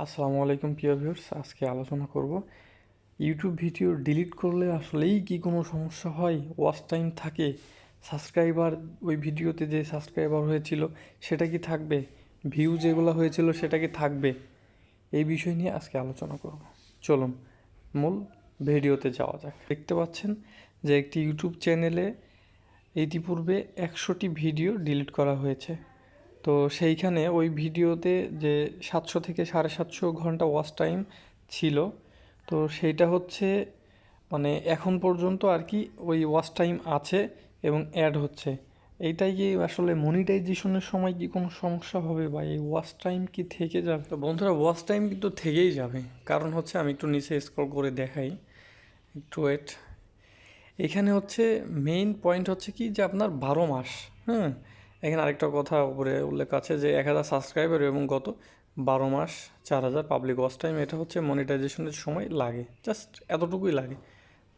আসসালামু আলাইকুম প্রিয় ভিউয়ার্স, আজকে আলোচনা করব ইউটিউব ভিডিও ডিলিট করলে আসলেই কি কোনো সমস্যা হয়, ওয়াচ টাইম থাকে, সাবস্ক্রাইবার ওই ভিডিওতে যে সাবস্ক্রাইবার হয়েছিল সেটা কি থাকবে, ভিউ যেগুলো হয়েছিল সেটা কি থাকবে, এই বিষয় নিয়ে আজকে আলোচনা করব। চলুন মূল ভিডিওতে যাওয়া যাক। দেখতে পাচ্ছেন যে একটি ইউটিউব চ্যানেলে ইতিপূর্বে 100টি ভিডিও ডিলিট করা হয়েছে। তো সেইখানে ওই ভিডিওতে যে 700 থেকে 750 ঘন্টা ওয়াচ টাইম ছিল, তো সেইটা হচ্ছে মানে এখন পর্যন্ত আর কি ওই ওয়াচ টাইম আছে এবং অ্যাড হচ্ছে। এইটাই কি আসলে মনিটাইজেশনের সময় কি কোনো সমস্যা হবে বা এই ওয়াচ টাইম কি থেকে যাবে? তো বন্ধুরা, ওয়াচ টাইম কিন্তু থেকেই যাবে। কারণ হচ্ছে আমি একটু নিচে স্ক্রল করে দেখাই, একটু ওয়েট। এখানে হচ্ছে মেইন পয়েন্ট হচ্ছে কি যে আপনার 12 মাস। হ্যাঁ, এখানে আরেকটা কথা উপরে উল্লেখ আছে যে 1000 সাবস্ক্রাইবার এবং গত 12 মাস 4000 পাবলিক ওয়াচ টাইম। এটা হচ্ছে মনিটাইজেশনের সময় লাগে, জাস্ট এতটুকুই লাগে।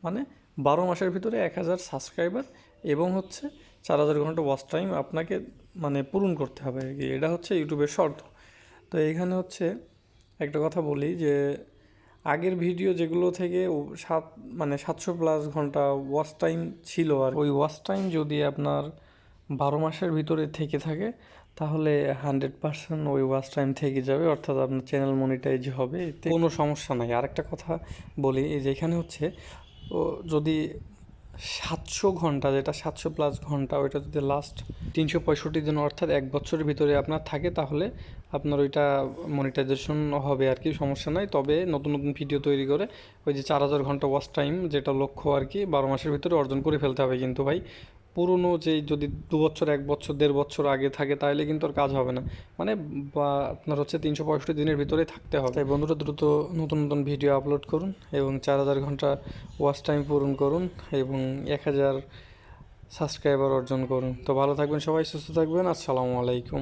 মানে 12 মাসের ভিতরে 1000 সাবস্ক্রাইবার এবং হচ্ছে 4000 ঘন্টা ওয়াচ টাইম আপনাকে মানে পূরণ করতে হবে আর কি। এটা হচ্ছে ইউটিউবের শর্ত। তো এইখানে হচ্ছে একটা কথা বলি যে আগের ভিডিও যেগুলো থেকে 700+ ঘন্টা ওয়াচ টাইম ছিল, আর ওই ওয়াচ টাইম যদি আপনার 12 মাসের ভিতরে থেকে থাকে তাহলে 100% ওই ওয়াচ টাইম থেকে যাবে, অর্থাৎ আপনার চ্যানেল মনিটাইজ হবে, এতে কোনো সমস্যা নাই। আরেকটা কথা বলি, এই যে এখানে হচ্ছে ও যদি 700 ঘন্টা, যেটা 700+ ঘন্টা, ওইটা যদি লাস্ট 365 দিন অর্থাৎ 1 বছরের ভিতরে আপনার থাকে তাহলে আপনার ওইটা মনিটাইজেশন হবে আর কি, সমস্যা নাই। তবে নতুন নতুন ভিডিও তৈরি করে ওই যে 4000 ঘন্টা ওয়াচ টাইম যেটা লক্ষ্য আর কি 12 মাসের ভিতরে অর্জন করে ফেলতে হবে। কিন্তু ভাই পুরনো যেই যদি 2 বছর 1 বছর 1.5 বছর আগে থাকে তাহলে কিন্তু আর কাজ হবে না। মানে বা আপনার হচ্ছে 365 দিনের ভিতরে থাকতে হবে। তাই বন্ধুরা, দ্রুত নতুন নতুন ভিডিও আপলোড করুন এবং 4000 ঘন্টা ওয়াচ টাইম পূরণ করুন এবং 1000 সাবস্ক্রাইবার অর্জন করুন। তো ভালো থাকবেন সবাই, সুস্থ থাকবেন। আসসালামু আলাইকুম।